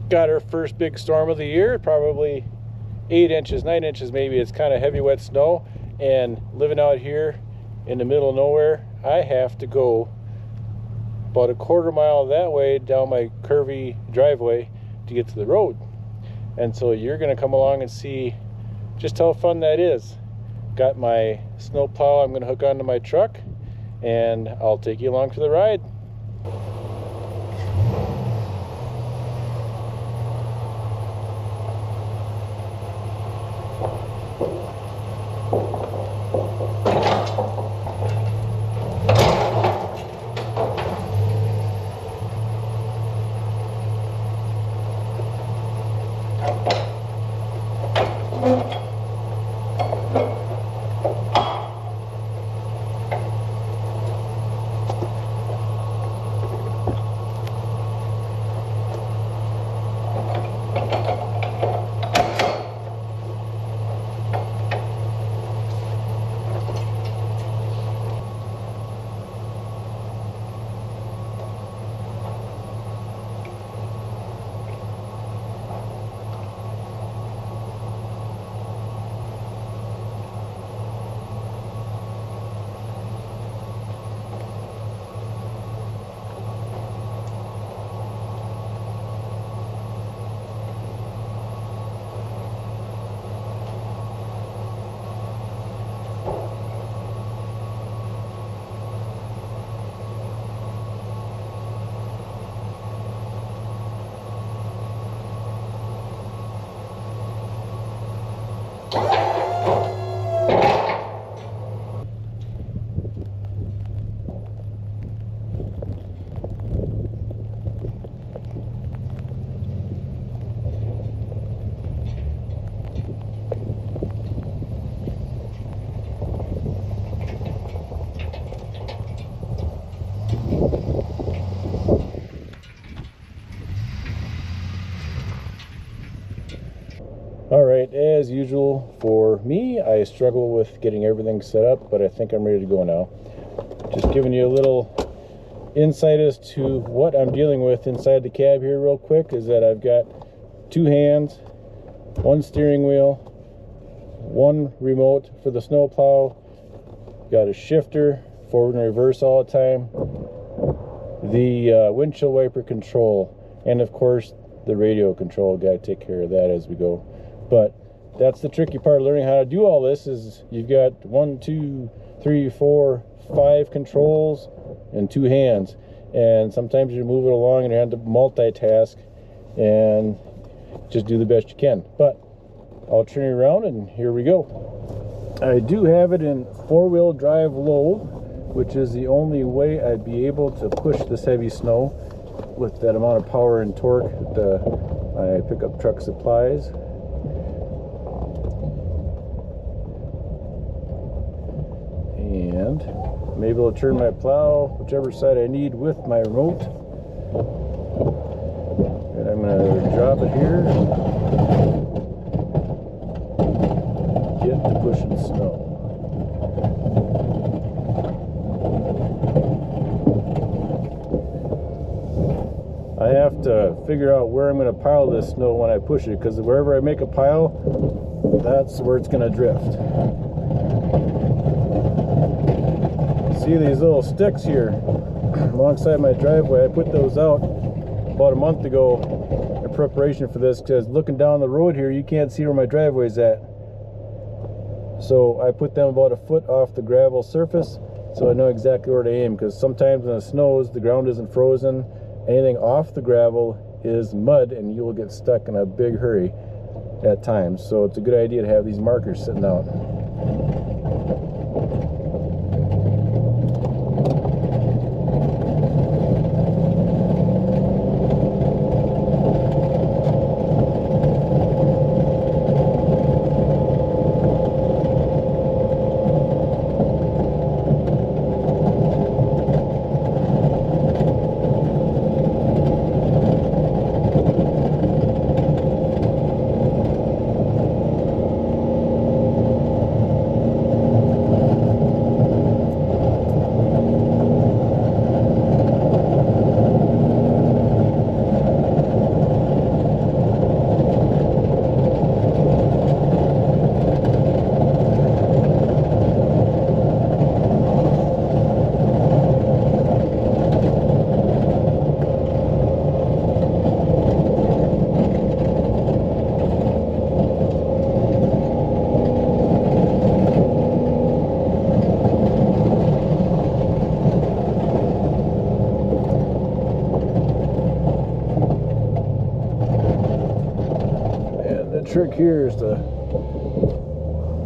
got our first big storm of the year, probably 8 inches, 9 inches maybe. It's kind of heavy wet snow, and living out here in the middle of nowhere, I have to go about a quarter mile that way down my curvy driveway to get to the road. And so you're going to come along and see just how fun that is. Got my snow plow I'm going to hook onto my truck, and I'll take you along for the ride. Alright, as usual for me, I struggle with getting everything set up, but I think I'm ready to go now. Just giving you a little insight as to what I'm dealing with inside the cab here real quick, is that I've got 2 hands, 1 steering wheel, 1 remote for the snow plow, got a shifter, forward and reverse all the time, the windshield wiper control, and of course the radio control. Got to take care of that as we go. But that's the tricky part, learning how to do all this, is you've got 1, 2, 3, 4, 5 controls and 2 hands, and sometimes you move it along and you have to multitask and just do the best you can. But I'll turn it around and here we go. I do have it in 4-wheel drive low, which is the only way I'd be able to push this heavy snow with that amount of power and torque that my pickup truck supplies. And I'm able to turn my plow whichever side I need with my remote. And I'm going to drop it here and get to pushing snow. I have to figure out where I'm going to pile this snow when I push it, because wherever I make a pile, that's where it's going to drift. See these little sticks here alongside my driveway? I put those out about a month ago in preparation for this, because looking down the road here you can't see where my driveway is at. So I put them about a foot off the gravel surface so I know exactly where to aim, because sometimes when it snows the ground isn't frozen. Anything off the gravel is mud and you will get stuck in a big hurry at times. So it's a good idea to have these markers sitting out. trick here is to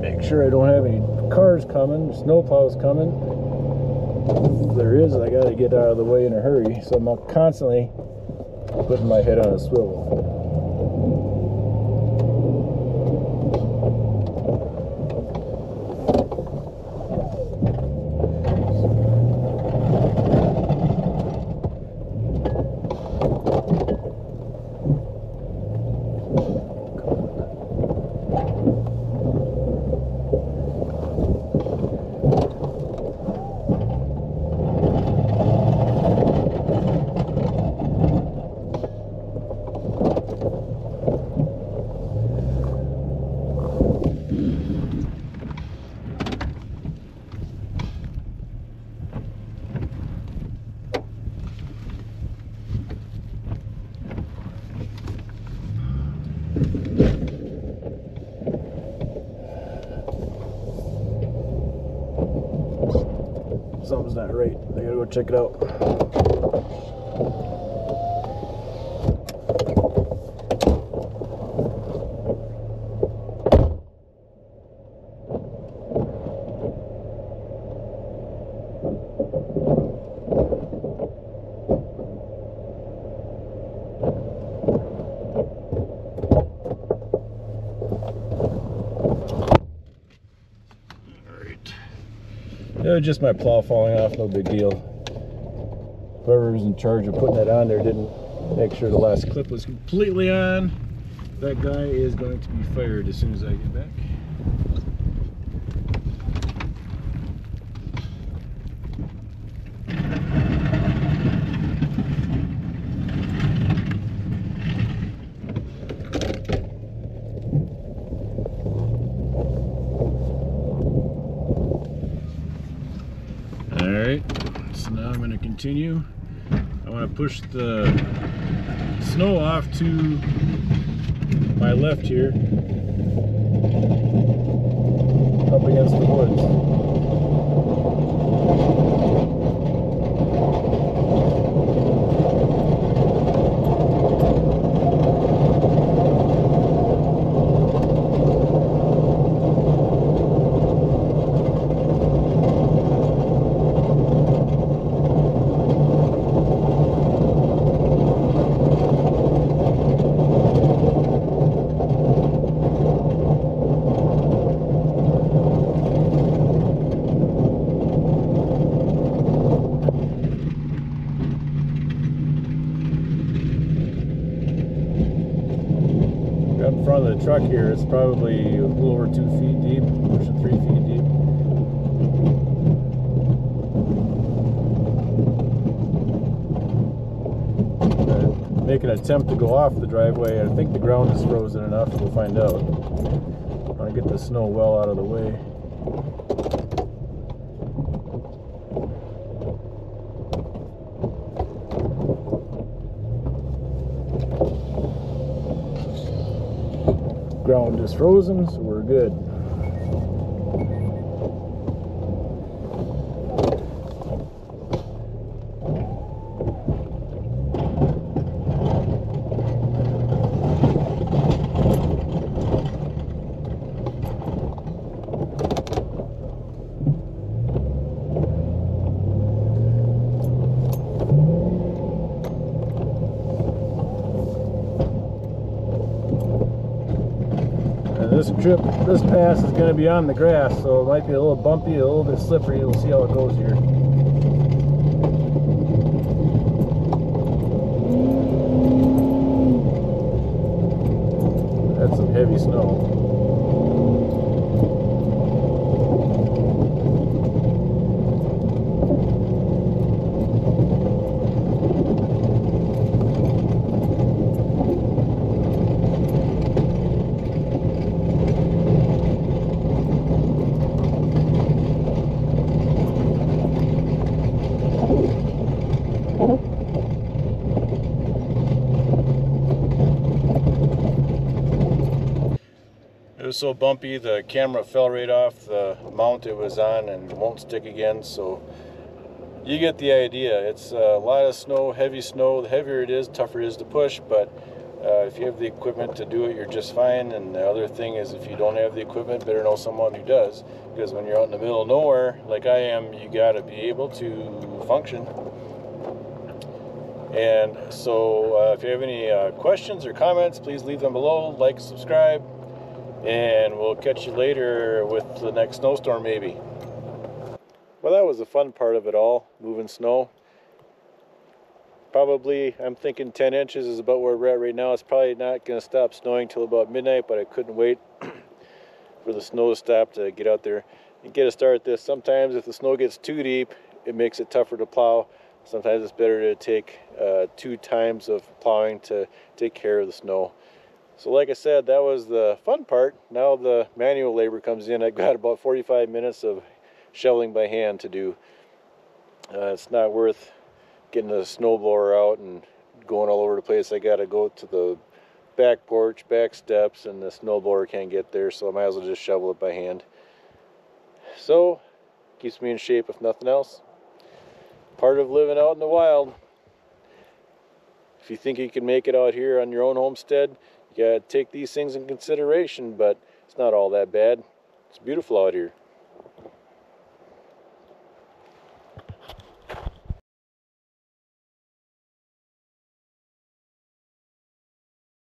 make sure I don't have any cars coming, snowplows coming. If there is, I gotta get out of the way in a hurry, so I'm constantly putting my head on a swivel. Something's not right. I gotta go check it out. It was just my plow falling off, no big deal. Whoever was in charge of putting that on there didn't make sure the last clip was completely on. That guy is going to be fired as soon as I get back. Alright, so now I'm going to continue. I want to push the snow off to my left here, up against the woods. In front of the truck here, it's probably a little over 2 feet deep, pushing 3 feet deep. Make an attempt to go off the driveway. I think the ground is frozen enough. We'll find out. I want to get the snow well out of the way. Ground is frozen, so we're good. This pass is going to be on the grass, so it might be a little bumpy, a little bit slippery. We'll see how it goes here. That's some heavy snow. It was so bumpy, the camera fell right off the mount it was on and won't stick again, so you get the idea. It's a lot of snow, heavy snow. The heavier it is, tougher it is to push, but If you have the equipment to do it, you're just fine. And the other thing is, if you don't have the equipment, better know someone who does, because when you're out in the middle of nowhere like I am, you got to be able to function. And so if you have any questions or comments, please leave them below. Like, subscribe, and we'll catch you later with the next snowstorm maybe. Well, that was the fun part of it all, moving snow. Probably, I'm thinking 10 inches is about where we're at right now. It's probably not going to stop snowing till about midnight, but I couldn't wait for the snow to stop to get out there and get a start at this. Sometimes if the snow gets too deep, it makes it tougher to plow. Sometimes it's better to take 2 times of plowing to take care of the snow. So like I said, that was the fun part. Now the manual labor comes in. I've got about 45 minutes of shoveling by hand to do. It's not worth getting the snowblower out and going all over the place. I gotta go to the back porch, back steps, and the snowblower can't get there, so I might as well just shovel it by hand. So, keeps me in shape if nothing else. Part of living out in the wild. If you think you can make it out here on your own homestead, you gotta take these things in consideration, but it's not all that bad. It's beautiful out here.